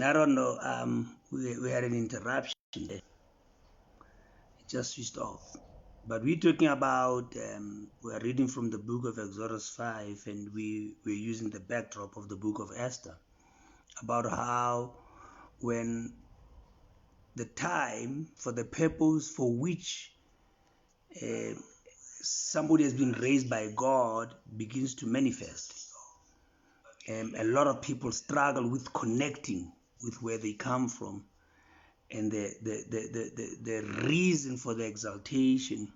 I don't know. We had an interruption there. It just switched off. But we're talking about, we're reading from the book of Exodus 5, and we're using the backdrop of the book of Esther about how when the time for the purpose for which uh, somebody has been raised by God begins to manifest, a lot of people struggle with connecting with where they come from and the reason for the exaltation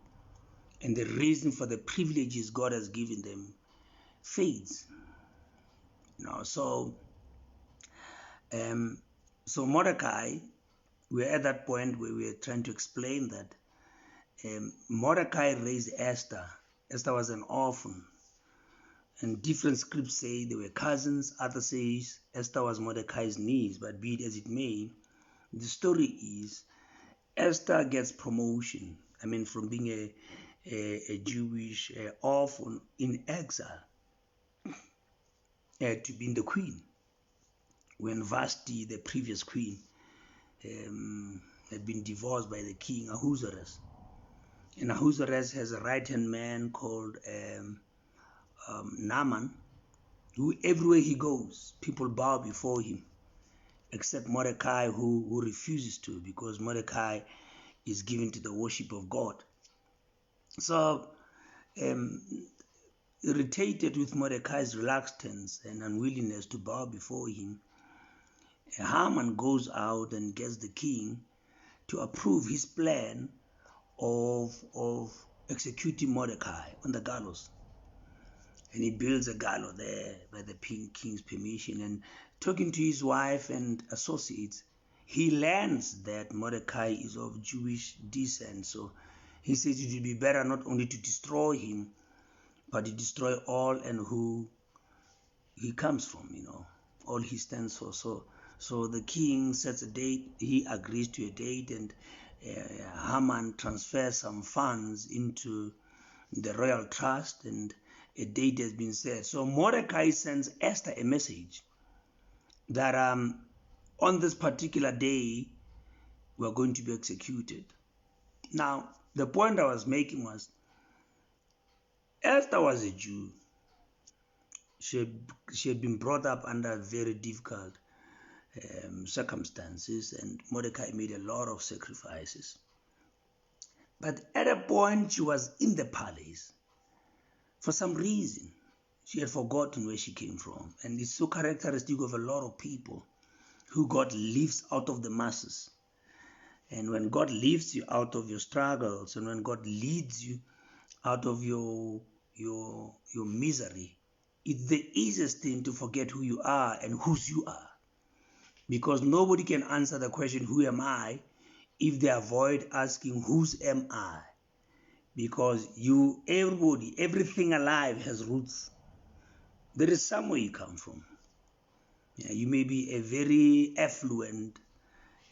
and the reason for the privileges God has given them fades. So so Mordecai, we're at that point where we're trying to explain that Mordecai raised Esther. Esther was an orphan, and different scripts say they were cousins. Others say Esther was Mordecai's niece. But be it as it may, the story is Esther gets promotion. I mean, from being a Jewish orphan in exile to being the queen. When Vashti, the previous queen, had been divorced by the king Ahasuerus. And Ahasuerus has a right-hand man called Naaman, who everywhere he goes, people bow before him, except Mordecai, who refuses to, because Mordecai is given to the worship of God. So, irritated with Mordecai's reluctance and unwillingness to bow before him, Haman goes out and gets the king to approve his plan of executing Mordecai on the gallows. And he builds a gallows there by the king's permission. And talking to his wife and associates, he learns that Mordecai is of Jewish descent. So he says it would be better not only to destroy him, but to destroy all and who he comes from, all he stands for. So the king sets a date, he agrees to a date, and Haman transfers some funds into the royal trust, and a date has been set. So Mordecai sends Esther a message that on this particular day, we're going to be executed. Now, the point I was making was, Esther was a Jew. She had been brought up under very difficult circumstances, and Mordecai made a lot of sacrifices. But at a point, she was in the palace. For some reason, she had forgotten where she came from. And it's so characteristic of a lot of people who God lifts out of the masses. And when God lifts you out of your struggles, and when God leads you out of your misery, it's the easiest thing to forget who you are and whose you are. Because nobody can answer the question, who am I, if they avoid asking, whose am I? Because everything alive has roots. There is somewhere you come from. You may be a very affluent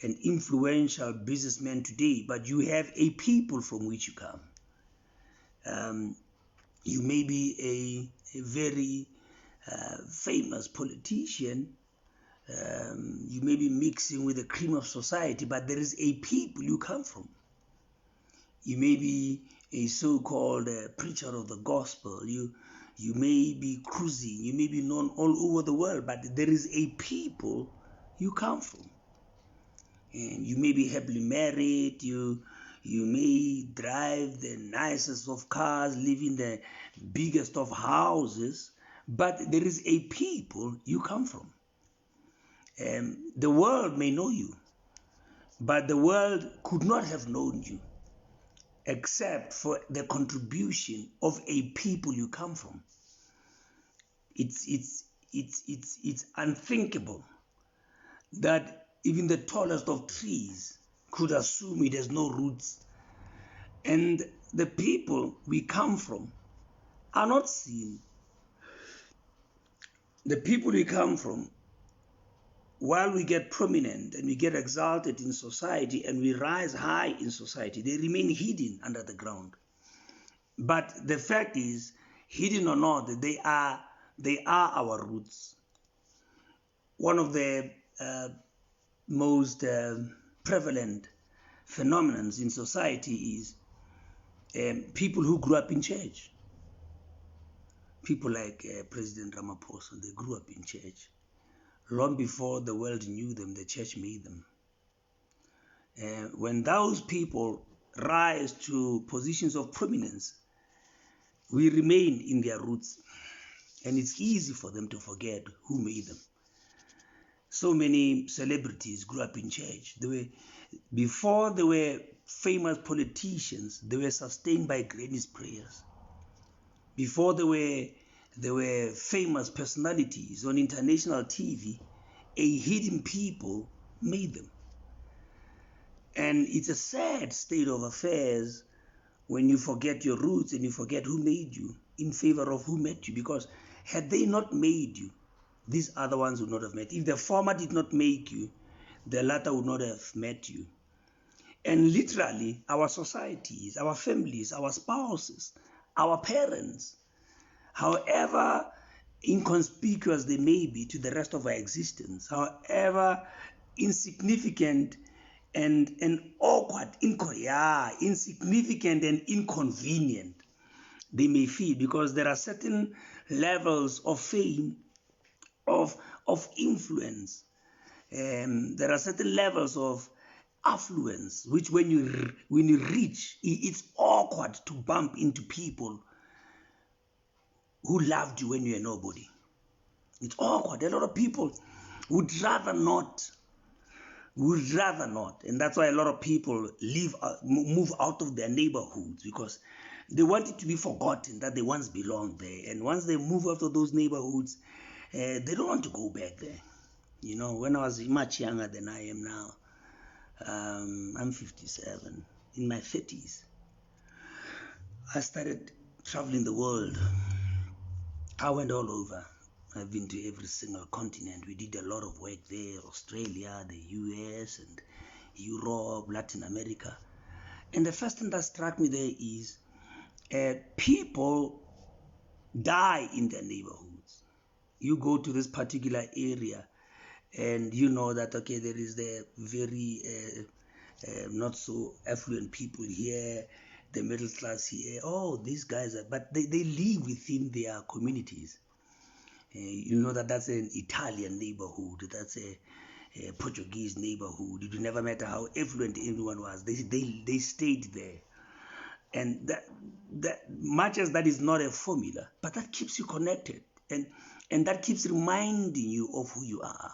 and influential businessman today, but you have a people from which you come. You may be a very famous politician. You may be mixing with the cream of society, but there is a people you come from. You may be a so-called preacher of the gospel. You may be cruising. You may be known all over the world, but there is a people you come from. And you may be happily married. You may drive the nicest of cars, live in the biggest of houses, but there is a people you come from. The world may know you, but the world could not have known you except for the contribution of a people you come from. It's unthinkable that even the tallest of trees could assume it has no roots. And the people we come from are not seen. The people we come from, while we get prominent and we get exalted in society and we rise high in society, they remain hidden under the ground. But the fact is, hidden or not, they are our roots. One of the most prevalent phenomenon in society is people who grew up in church. People like President Ramaphosa, they grew up in church. Long before the world knew them, the church made them. When those people rise to positions of prominence, we remain in their roots, and it's easy for them to forget who made them. So many celebrities grew up in church. Before they were famous politicians, they were sustained by granny's prayers. Before they were famous personalities on international TV, a hidden people made them. And it's a sad state of affairs when you forget your roots and you forget who made you in favor of who met you. Because had they not made you, these other ones would not have met. If the former did not make you, the latter would not have met you. And literally, our societies, our families, our spouses, our parents, however inconspicuous they may be to the rest of our existence, however insignificant and awkward, insignificant and inconvenient they may feel, because there are certain levels of fame, of influence, there are certain levels of affluence, which when you reach, it's awkward to bump into people who loved you when you were nobody. It's awkward. A lot of people would rather not. And that's why a lot of people move out of their neighborhoods, because they want it to be forgotten that they once belonged there. And once they move out of those neighborhoods, they don't want to go back there. You know, when I was much younger than I am now, I'm 57, in my 30s, I started traveling the world. I went all over. I've been to every single continent. We did a lot of work there, Australia, the US, and Europe, Latin America. And the first thing that struck me there is people die in their neighborhoods. You go to this particular area and you know that, okay, there is the very not so affluent people here, the middle class here. Oh, these guys are, but they live within their communities. You know that's an Italian neighborhood, that's a Portuguese neighborhood. It never matter how affluent anyone was, they stayed there. And that much as that is not a formula, but that keeps you connected, and that keeps reminding you of who you are.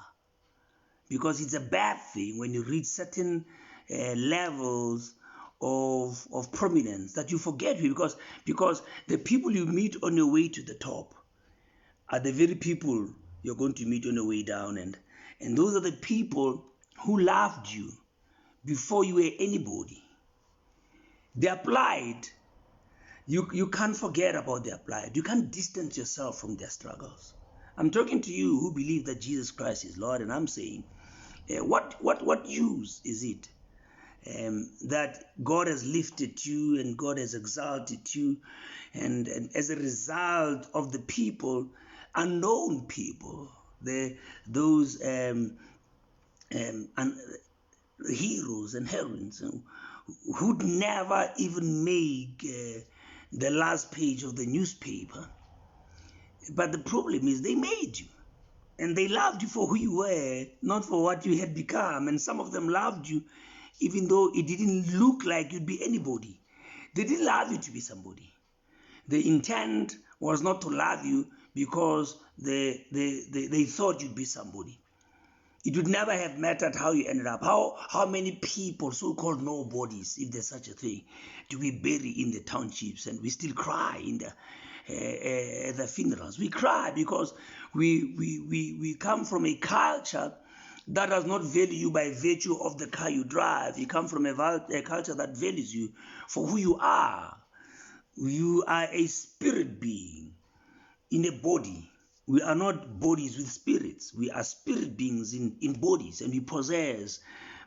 Because it's a bad thing when you reach certain levels of prominence that you forget you, because the people you meet on your way to the top are the very people you're going to meet on the way down, and those are the people who loved you before you were anybody. They applied. You can't forget about their plight. You can't distance yourself from their struggles. I'm talking to you who believe that Jesus Christ is Lord, and I'm saying, what use is it that God has lifted you and God has exalted you, and as a result of the people, unknown people, those heroes and heroines who'd never even make the last page of the newspaper. But the problem is they made you, and they loved you for who you were, not for what you had become. And some of them loved you even though it didn't look like you'd be anybody. They didn't love you to be somebody. The intent was not to love you because they thought you'd be somebody. It would never have mattered how you ended up. How many people, so-called nobodies, if there's such a thing, do we bury in the townships, and we still cry in the funerals? We cry because we come from a culture that does not value you by virtue of the car you drive. You come from a culture that values you for who you are. You are a spirit being in a body. We are not bodies with spirits. We are spirit beings in bodies, and we possess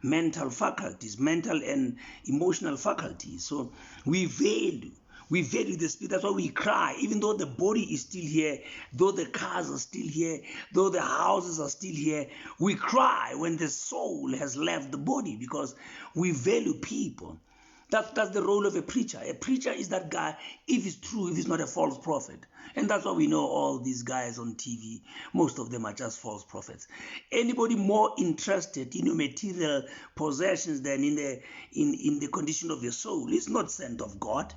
mental faculties, mental and emotional faculties. So we value. We value the spirit. That's why we cry, even though the body is still here, though the cars are still here, though the houses are still here. We cry when the soul has left the body because we value people. That's the role of a preacher. A preacher is that guy, if it's true, if it's not a false prophet. And that's why we know all these guys on TV, most of them are just false prophets. Anybody more interested in your material possessions than in the condition of your soul is not sent of God.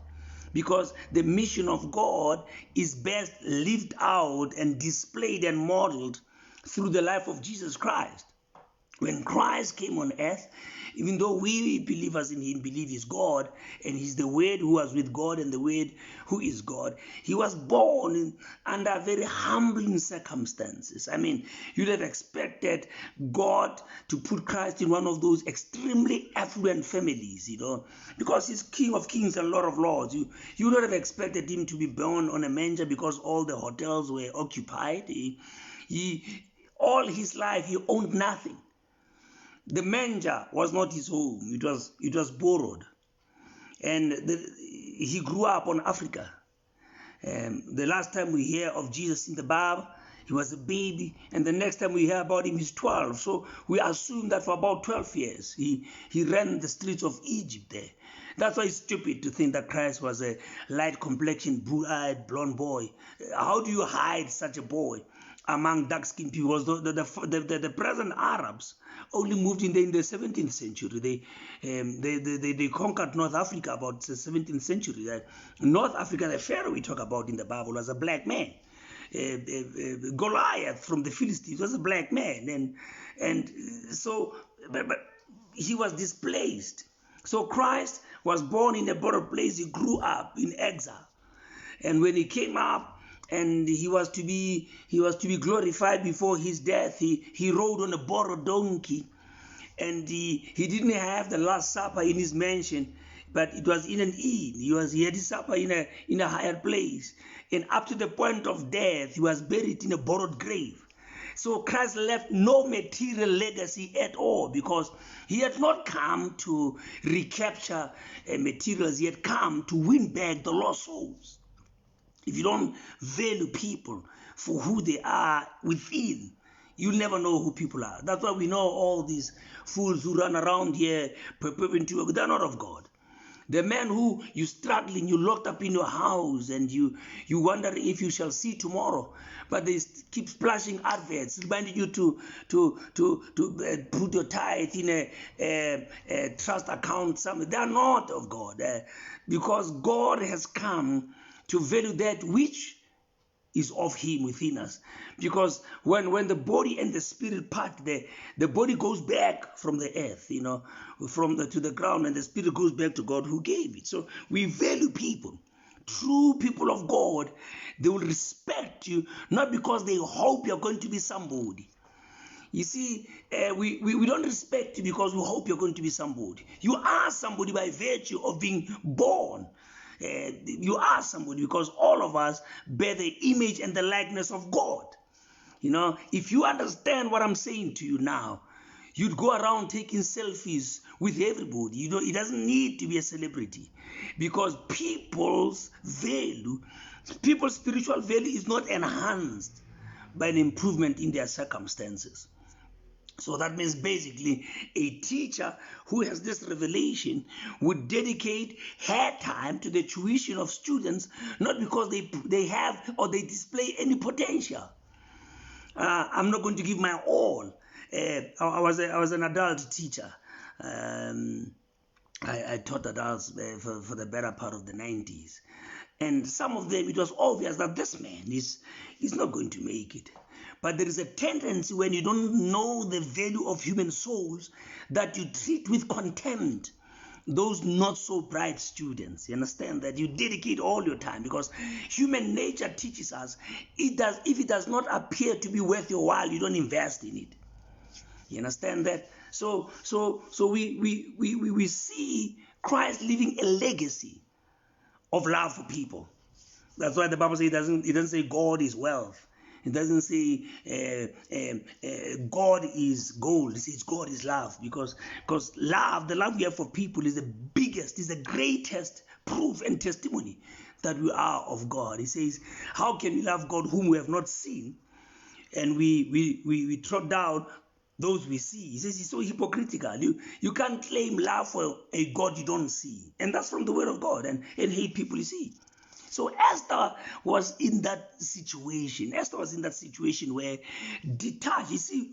Because the mission of God is best lived out and displayed and modeled through the life of Jesus Christ. When Christ came on earth, even though we believers in him believe he's God, and he's the Word who was with God and the Word who is God, he was born under very humbling circumstances. I mean, you'd have expected God to put Christ in one of those extremely affluent families, because he's King of Kings and Lord of Lords. You would not have expected him to be born on a manger because all the hotels were occupied. All his life, he owned nothing. The manger was not his home. It was borrowed. And he grew up on Africa. The last time we hear of Jesus in the Bible, he was a baby. And the next time we hear about him, he's 12. So we assume that for about 12 years, he ran the streets of Egypt there. That's why it's stupid to think that Christ was a light-complexioned, blue-eyed, blonde boy. How do you hide such a boy among dark-skinned people? The present Arabs only moved in the 17th century. They conquered North Africa about the 17th century. North Africa, the Pharaoh we talk about in the Bible, was a black man. Goliath from the Philistines was a black man, and so but he was displaced. So Christ was born in a borrowed place. He grew up in exile, and when he came up, and he was to be glorified before his death, he rode on a borrowed donkey, and he didn't have the Last Supper in his mansion, but it was in an inn. He had his supper in a higher place, and up to the point of death, he was buried in a borrowed grave. So Christ left no material legacy at all, because he had not come to recapture materials. He had come to win back the lost souls. If you don't value people for who they are within, you'll never know who people are. That's why we know all these fools who run around here perpetually, they're not of God. The man who you're struggling, you're locked up in your house, and you wonder if you shall see tomorrow, but they keep splashing adverts reminding you to put your tithe in a trust account somewhere. They are not of God, because God has come to value that which is of him within us. Because when the body and the spirit part, the body goes back from the earth, to the ground, and the spirit goes back to God who gave it. So we value people. True people of God, they will respect you, not because they hope you're going to be somebody. You see, we don't respect you because we hope you're going to be somebody. You are somebody by virtue of being born. You are somebody because all of us bear the image and the likeness of God. If you understand what I'm saying to you now, you'd go around taking selfies with everybody. It doesn't need to be a celebrity, because people's spiritual value is not enhanced by an improvement in their circumstances. So that means basically a teacher who has this revelation would dedicate her time to the tuition of students, not because they have or they display any potential. I'm not going to give my all. I was an adult teacher. I taught adults for the better part of the 90s. And some of them, it was obvious that this man is not going to make it. But there is a tendency, when you don't know the value of human souls, that you treat with contempt those not so bright students. You understand that? You dedicate all your time, because human nature teaches us if it does not appear to be worth your while, you don't invest in it. You understand that? So we see Christ leaving a legacy of love for people. That's why the Bible says it doesn't say God is wealth. It doesn't say God is gold. It says God is love, because love, the love we have for people, is the biggest, is the greatest proof and testimony that we are of God. He says, how can we love God whom we have not seen? And we trot down those we see. He says it's so hypocritical. You can't claim love for a God you don't see. And that's from the word of God, and hate people you see. So Esther was in that situation. Esther was in that situation where detached, you see,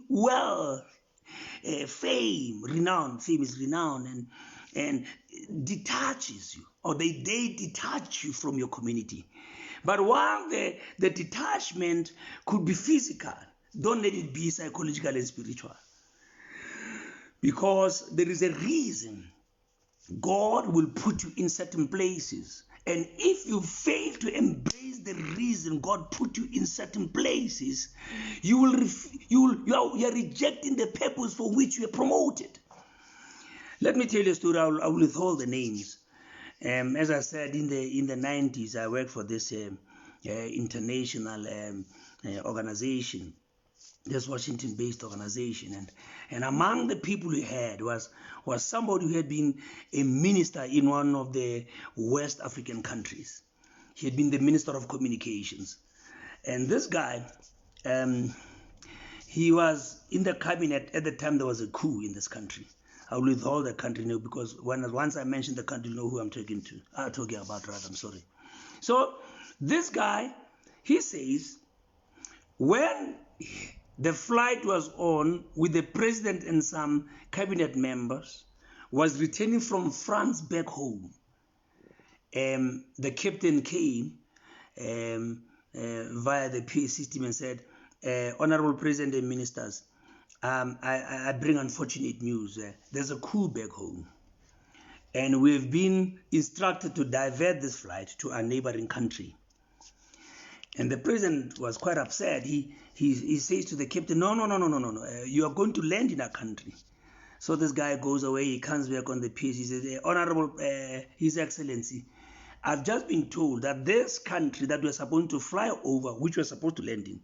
fame is renowned and detaches you, or they detach you from your community. But while the detachment could be physical, don't let it be psychological and spiritual. Because there is a reason God will put you in certain places. And if you fail to embrace the reason God put you in certain places, you are rejecting the purpose for which you are promoted. Let me tell you a story. I will withhold the names. As I said, in the 90s, I worked for this international organization, this Washington-based organization, and among the people we had was somebody who had been a minister in one of the West African countries. He had been the Minister of Communications, and this guy, he was in the cabinet at the time there was a coup in this country. I will withhold the country name because once I mention the country, you know who I'm talking about. I'm sorry. So this guy, he says, when the flight was on with the president and some cabinet members, was returning from France back home, the captain came via the PA system and said, Honorable President and Ministers, I bring unfortunate news. There's a coup back home, and we've been instructed to divert this flight to a neighboring country. And the president was quite upset. He says to the captain, no, you are going to land in a country. So this guy goes away. He comes back on the piece. He says, Honorable His Excellency, I've just been told that this country that we're supposed to fly over, which we're supposed to land in,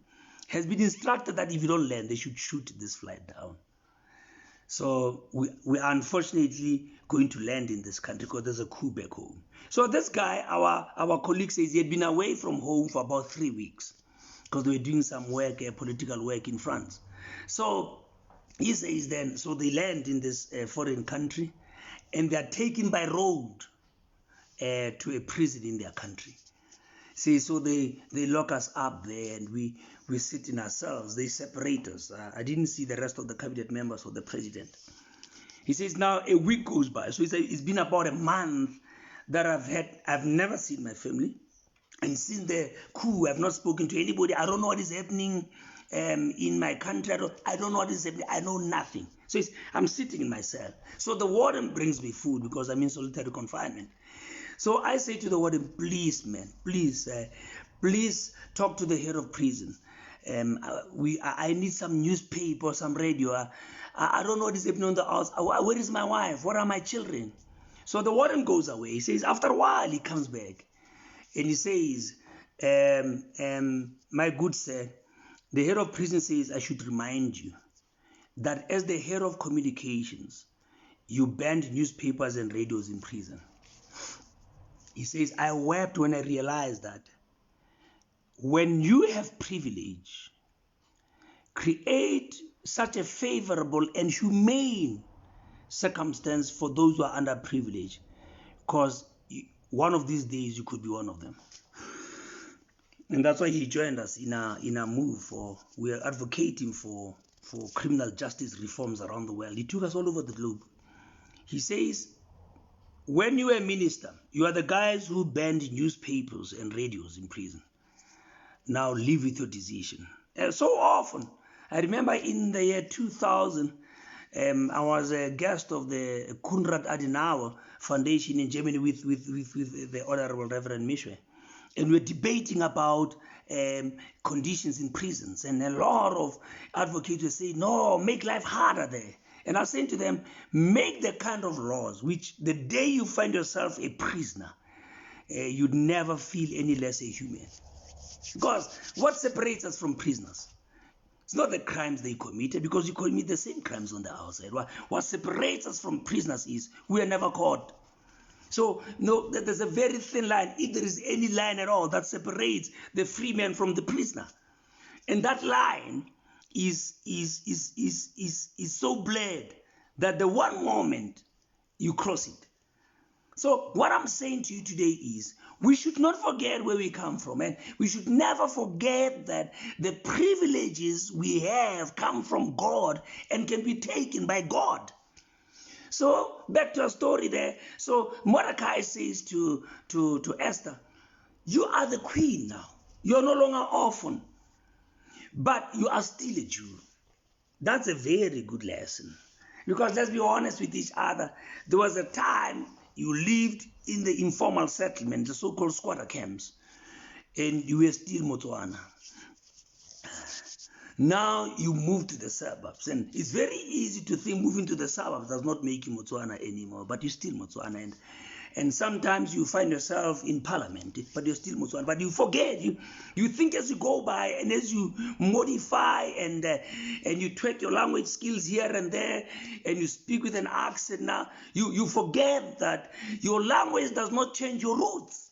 has been instructed that if you don't land, they should shoot this flight down. So we are unfortunately going to land in this country because there's a coup back home. So this guy, our colleague, says he had been away from home for about 3 weeks because they were doing some work, political work in France. So he says then, so they land in this foreign country and they are taken by road to a prison in their country. See, so they lock us up there and we sit in ourselves. They separate us. I didn't see the rest of the cabinet members or the president. He says now a week goes by. So it's been about a month that I've never seen my family. And since the coup, I've not spoken to anybody. I don't know what is happening in my country. I don't know what is happening. I know nothing. So I'm sitting in my cell. So the warden brings me food because I'm in solitary confinement. So I say to the warden, please, man, please talk to the head of prison. I need some newspaper, some radio. I don't know what is happening on the house. Where is my wife? What are my children? So the warden goes away. He says, after a while, he comes back. And he says, my good sir, the head of prison says, I should remind you that as the head of communications, you banned newspapers and radios in prison. He says, I wept when I realized that when you have privilege, create such a favorable and humane circumstance for those who are underprivileged, because one of these days you could be one of them. And that's why he joined us in a move we are advocating for criminal justice reforms around the world. He took us all over the globe. He says, when you were a minister, you are the guys who banned newspapers and radios in prison. Now live with your decision. So often, I remember in the year 2000, I was a guest of the Konrad Adenauer Foundation in Germany with the Honorable Reverend Mishwe. And we were debating about conditions in prisons. And a lot of advocates were saying, no, make life harder there. And I was saying to them, make the kind of laws which the day you find yourself a prisoner, you'd never feel any less a human. Because what separates us from prisoners? It's not the crimes they committed, because you commit the same crimes on the outside. What separates us from prisoners is we are never caught. So, no, there's a very thin line, if there is any line at all, that separates the free man from the prisoner. And that line is so blurred that the one moment you cross it. So what I'm saying to you today is, we should not forget where we come from, and we should never forget that the privileges we have come from God and can be taken by God. So back to our story there. So Mordecai says to Esther, you are the queen now. You're no longer orphan, but you are still a Jew. That's a very good lesson. Because let's be honest with each other, there was a time you lived in the informal settlement, the so-called squatter camps, and you were still Motswana. Now you move to the suburbs, and it's very easy to think moving to the suburbs does not make you Motswana anymore, but you're still Motswana. And sometimes you find yourself in parliament, but you're still Motswana. But you forget, you think as you go by, and as you modify and you tweak your language skills here and there, and you speak with an accent now, you forget that your language does not change your roots.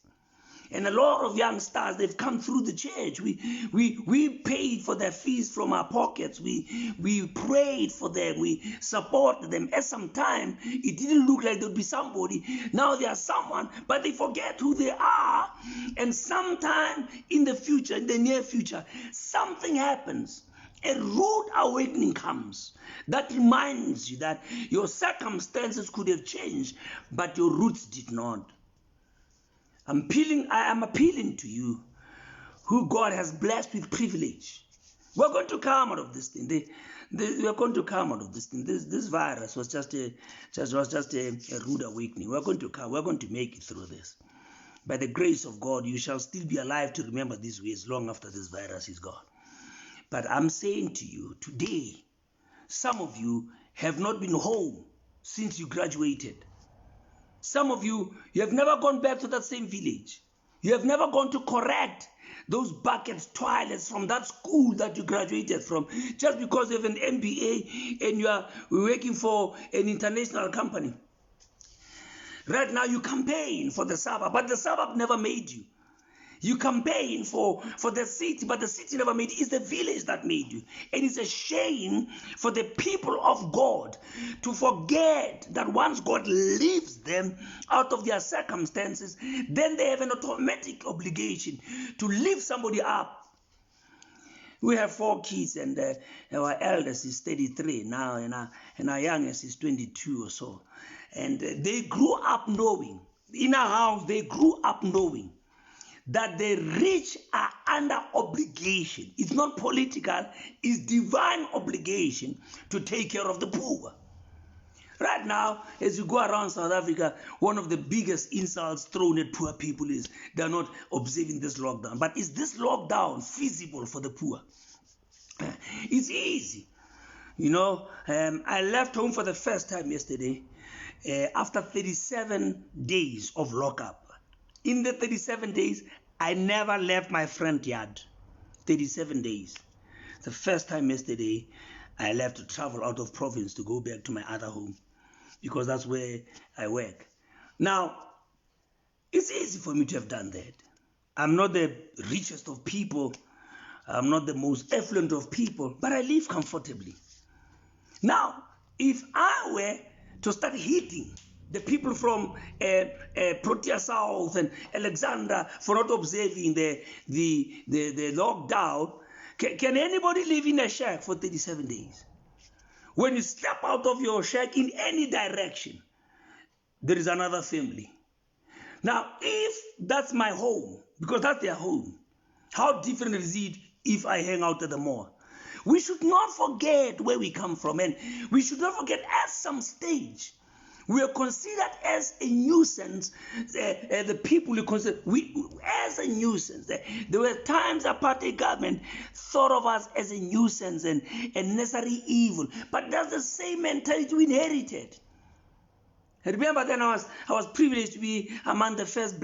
And a lot of young stars, they've come through the church. We paid for their fees from our pockets. We prayed for them. We supported them. At some time, it didn't look like there would be somebody. Now they are someone, but they forget who they are. And sometime in the future, in the near future, something happens. A rude awakening comes that reminds you that your circumstances could have changed, but your roots did not. I am appealing to you, who God has blessed with privilege. We're going to come out of this thing. We're going to come out of this thing. This virus was just a rude awakening. We're going to make it through this. By the grace of God, you shall still be alive to remember these ways long after this virus is gone. But I'm saying to you today, some of you have not been home since you graduated. Some of you have never gone back to that same village. You have never gone to correct those buckets, toilets from that school that you graduated from, just because you have an MBA and you are working for an international company. Right now you campaign for the suburb, but the suburb never made you. You campaign for the city, but the city never made you. It's the village that made you. And it's a shame for the people of God to forget that once God lifts them out of their circumstances, then they have an automatic obligation to lift somebody up. We have 4 kids, and our eldest is 33 now, and our youngest is 22 or so. And they grew up knowing, in our house, they grew up knowing that the rich are under obligation. It's not political, it's divine obligation to take care of the poor. Right now, as you go around South Africa, one of the biggest insults thrown at poor people is they're not observing this lockdown. But is this lockdown feasible for the poor? It's easy. You know, I left home for the first time yesterday after 37 days of lockup. In the 37 days, I never left my front yard. 37 days. The first time yesterday, I left to travel out of province to go back to my other home, because that's where I work. Now, it's easy for me to have done that. I'm not the richest of people. I'm not the most affluent of people, but I live comfortably. Now, if I were to start hitting the people from Protea South and Alexandra for not observing the lockdown, can anybody live in a shack for 37 days? When you step out of your shack in any direction, there is another family. Now, if that's my home, because that's their home, how different is it if I hang out at the mall? We should not forget where we come from, and we should not forget at some stage we are considered as a nuisance. The people we consider as a nuisance. There were times apartheid government thought of us as a nuisance and necessary evil, but that's the same mentality we inherited. I remember then I was privileged to be among the first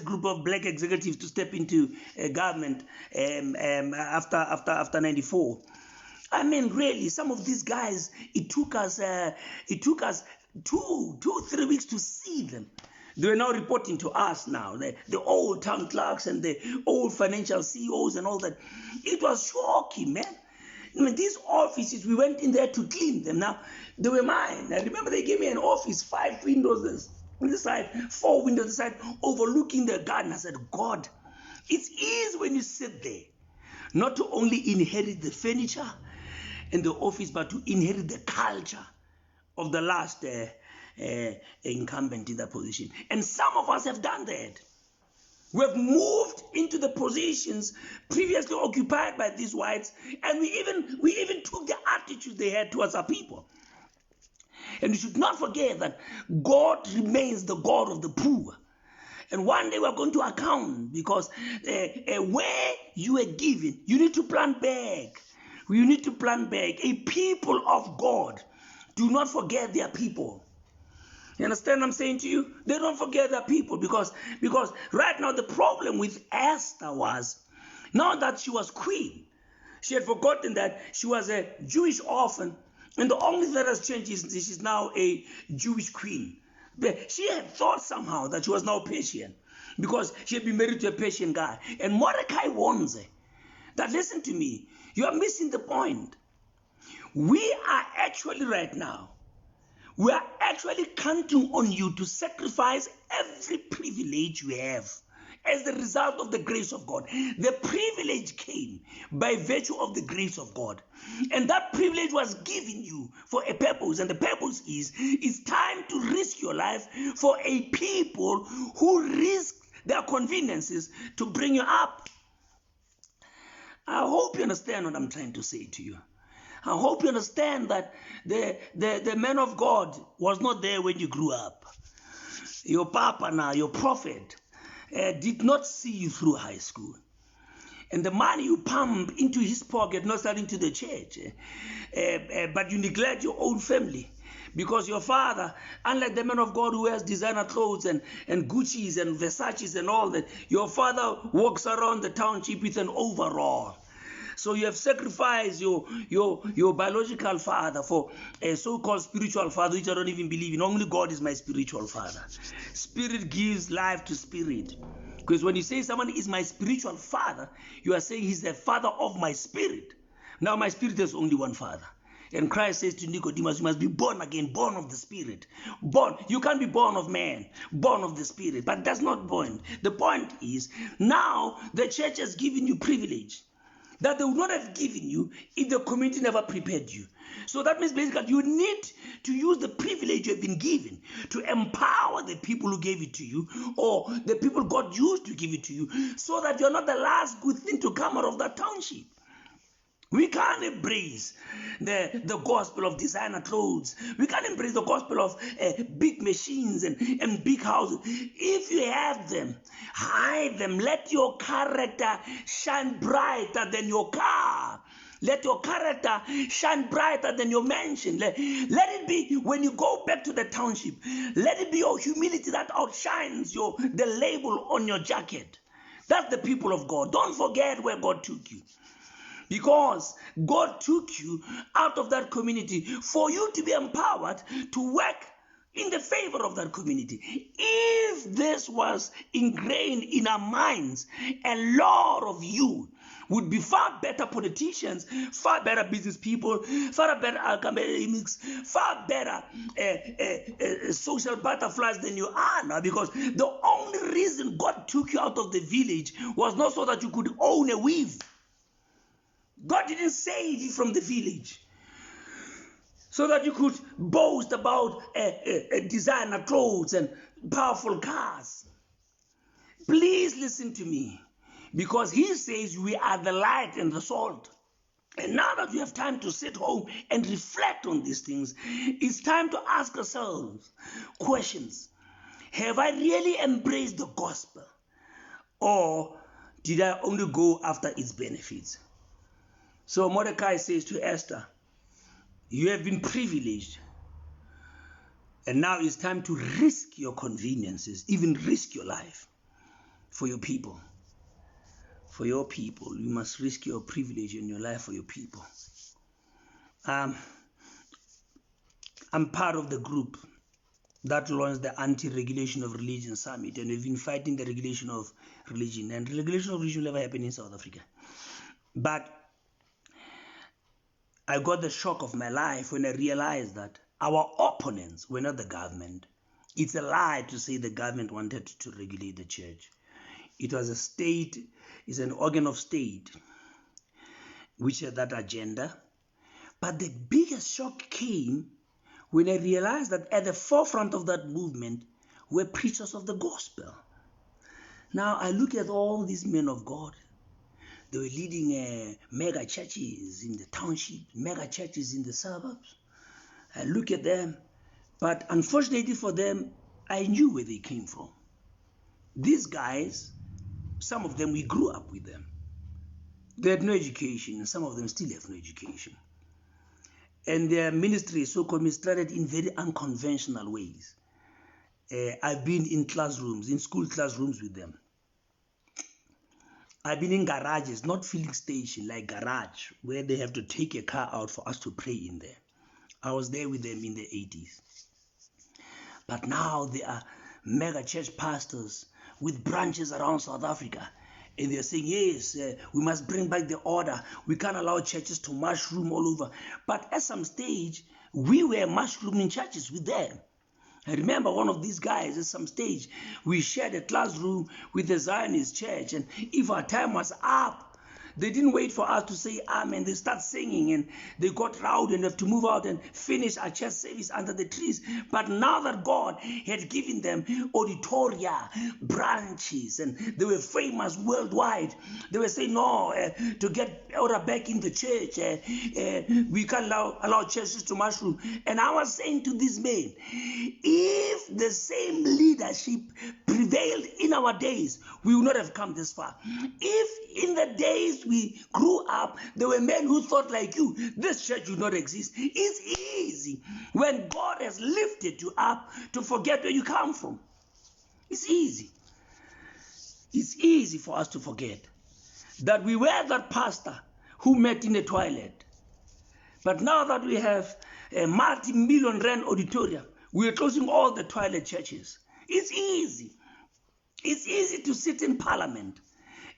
group of black executives to step into government after 94. I mean, really, some of these guys, it took us 3 weeks to see them. They were now reporting to us now, the old town clerks and the old financial CEOs and all that. It was shocking, man. I mean, these offices, we went in there to clean them. Now, they were mine. I remember they gave me an office, 5 windows on the side, 4 windows on the side, overlooking the garden. I said, God, it's easy when you sit there, not to only inherit the furniture and the office, but to inherit the culture of the last incumbent in that position. And some of us have done that. We have moved into the positions previously occupied by these whites, and we even took the attitude they had towards our people. And we should not forget that God remains the God of the poor. And one day we're going to account, because where you are given, you need to plan back. You need to plan back. A people of God do not forget their people. You understand what I'm saying to you? They don't forget their people, because right now the problem with Esther was, now that she was queen, she had forgotten that she was a Jewish orphan, and the only thing that has changed is she's now a Jewish queen. But she had thought somehow that she was now Persian, because she had been married to a Persian guy. And Mordecai warns her that, listen to me, you are missing the point. We are actually right now, we are actually counting on you to sacrifice every privilege you have as the result of the grace of God. The privilege came by virtue of the grace of God. And that privilege was given you for a purpose. And the purpose is, it's time to risk your life for a people who risk their conveniences to bring you up. I hope you understand what I'm trying to say to you. I hope you understand that the man of God was not there when you grew up. Your papa now, your prophet, did not see you through high school. And the money you pump into his pocket, not selling to the church, but you neglect your own family. Because your father, unlike the man of God who wears designer clothes and Gucci's and Versace's and all that, your father walks around the township with an overall. So you have sacrificed your biological father for a so-called spiritual father, which I don't even believe in. Only God is my spiritual father. Spirit gives life to spirit. Because when you say someone is my spiritual father, you are saying he's the father of my spirit. Now my spirit has only one father. And Christ says to Nicodemus, you must be born again, born of the Spirit. Born. You can't be born of man, born of the Spirit. But that's not the point. The point is, now the church has given you privilege that they would not have given you if the community never prepared you. So that means basically you need to use the privilege you have been given to empower the people who gave it to you, or the people God used to give it to you, so that you're not the last good thing to come out of that township. We can't embrace the gospel of designer clothes. We can't embrace the gospel of big machines and big houses. If you have them, hide them. Let your character shine brighter than your car. Let your character shine brighter than your mansion. Let it be, when you go back to the township, let it be your humility that outshines the label on your jacket. That's the people of God. Don't forget where God took you. Because God took you out of that community for you to be empowered to work in the favor of that community. If this was ingrained in our minds, a lot of you would be far better politicians, far better business people, far better academics, far better social butterflies than you are now. Because the only reason God took you out of the village was not so that you could own a weave. God didn't save you from the village so that you could boast about designer clothes and powerful cars. Please listen to me, because he says we are the light and the salt. And now that we have time to sit home and reflect on these things, it's time to ask ourselves questions. Have I really embraced the gospel, or did I only go after its benefits? So Mordecai says to Esther, you have been privileged, and now it's time to risk your conveniences, even risk your life for your people. For your people, you must risk your privilege in your life for your people. I'm part of the group that launched the Anti-Regulation of Religion Summit, and we've been fighting the regulation of religion, and regulation of religion never happened in South Africa. But I got the shock of my life when I realized that our opponents were not the government. It's a lie to say the government wanted to regulate the church. It was a state, it's an organ of state, which had that agenda. But the biggest shock came when I realized that at the forefront of that movement were preachers of the gospel. Now I look at all these men of God. They were leading mega churches in the township, mega churches in the suburbs. I look at them, but unfortunately for them, I knew where they came from. These guys, some of them, we grew up with them. They had no education, and some of them still have no education. And their ministry, so-called ministry, started in very unconventional ways. I've been in classrooms, in school classrooms with them. I've been in garages, not filling station, like garage, where they have to take a car out for us to pray in there. I was there with them in the 80s. But now they are mega church pastors with branches around South Africa. And they're saying, yes, we must bring back the order. We can't allow churches to mushroom all over. But at some stage, we were mushrooming churches with them. I remember one of these guys at some stage, we shared a classroom with the Zionist church. And if our time was up, they didn't wait for us to say amen. They start singing and they got loud and have to move out and finish our church service under the trees. But now that God had given them auditoria, branches, and they were famous worldwide, they were saying, no, to get order back in the church, we can't allow churches to mushroom. And I was saying to these men, if the same leadership prevailed in our days, we would not have come this far. If in the days we grew up, there were men who thought like you, this church would not exist. It's easy when God has lifted you up to forget where you come from. It's easy. It's easy for us to forget that we were that pastor who met in the toilet. But now that we have a multi-million rand auditorium, we are closing all the toilet churches. It's easy. It's easy to sit in parliament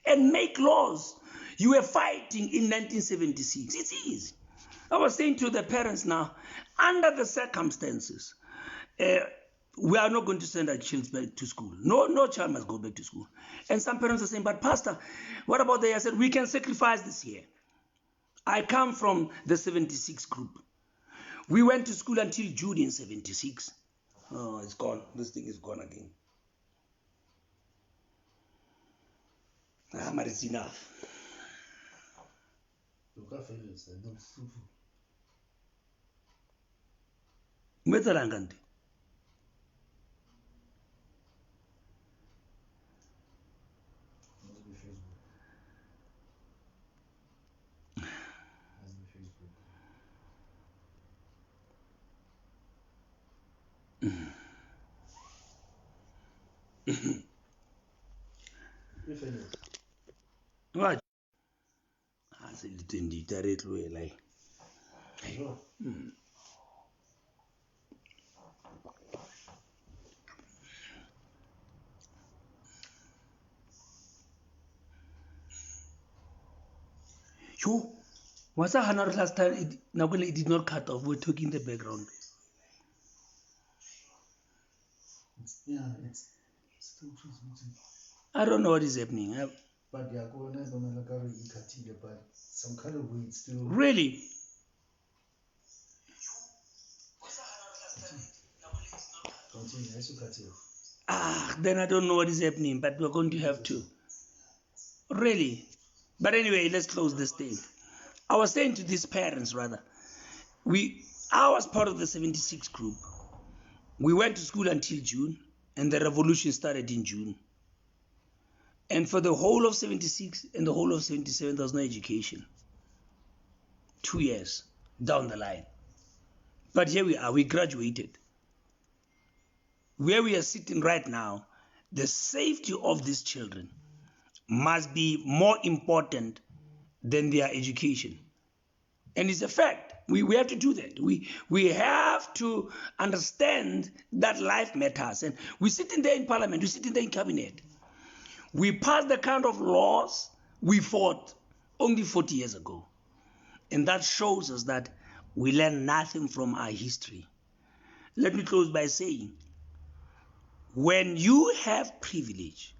and make laws. You were fighting in 1976. It's easy. I was saying to the parents now, under the circumstances, we are not going to send our children back to school. No child must go back to school. And some parents are saying, but Pastor, what about the year? I said, we can sacrifice this year. I come from the 76 group. We went to school until June in 76. Oh, it's gone. This thing is gone again. But it's enough. Metalangante. Right. I said, directly like. Yo, was that 100 last time? It did not cut off. We're talking in the background. Yeah, it's still transmitting. I don't know what is happening. But yeah, but some kind of way it's still. Really? Then I don't know what is happening, but we're going to have to. Really? But anyway, let's close this thing. I was saying to these parents, rather, I was part of the 76 group. We went to school until June, and the revolution started in June. And for the whole of 76 and the whole of 77, there was no education. 2 years down the line. But here we are, we graduated. Where we are sitting right now, the safety of these children must be more important than their education. And it's a fact. We have to do that. We have to understand that life matters. And we're sitting there in parliament, we're sitting there in cabinet. We passed the kind of laws we fought only 40 years ago. And that shows us that we learn nothing from our history. Let me close by saying, when you have privilege,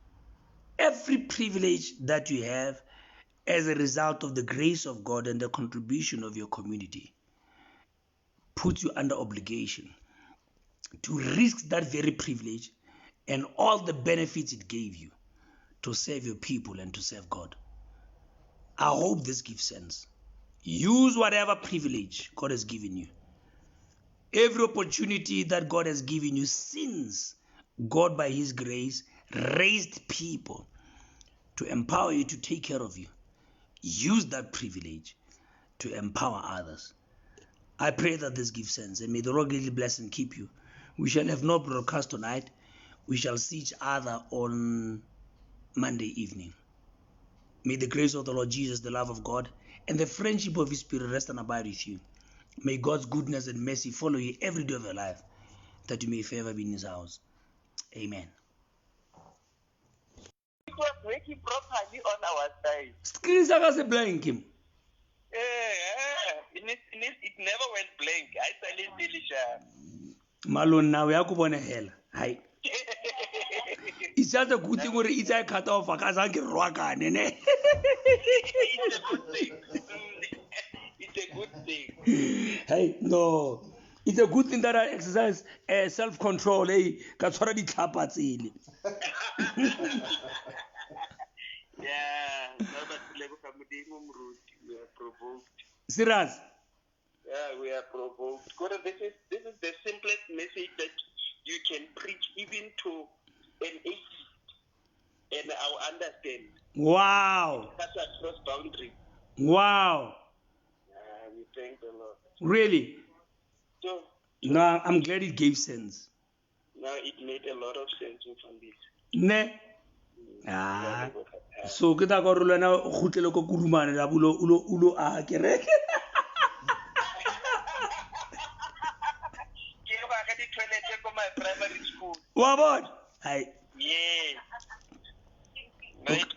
every privilege that you have as a result of the grace of God and the contribution of your community, puts you under obligation to risk that very privilege and all the benefits it gave you to serve your people and to serve God. I hope this gives sense. Use whatever privilege God has given you. Every opportunity that God has given you, since God by his grace raised people to empower you to take care of you, use that privilege to empower others. I pray that this gives sense, and may the Lord greatly bless and keep you. We shall have no broadcast tonight. We shall see each other on Monday evening. May the grace of the Lord Jesus, the love of God, and the friendship of his Spirit rest and abide with you. May God's goodness and mercy follow you every day of your life, that you may forever be in his house. Amen. It was working properly on our side. Screen se blank him. It never went blank. I silently share. Malone now we are going to hell. Hi. It's just a good thing where it's a cut off a kazanki roaka, nene. It's a good thing. It's a good thing. Hey, no. It's a good thing that I exercise self-control. Hey, that's already tapped. Yeah. We are provoked. Serious? Yeah, we are provoked. God, this is the simplest message that you can preach even to an atheist, and I'll understand. Wow. That's across boundary. Wow. We thank the Lord. Really? So No, I'm glad it gave sense. now it made a lot of sense from this. Ne? Ah. So kita go rula na khutlela ko kurumane la ulo a kereke. My primary school. Wa bona? Hai. Yeah. No, it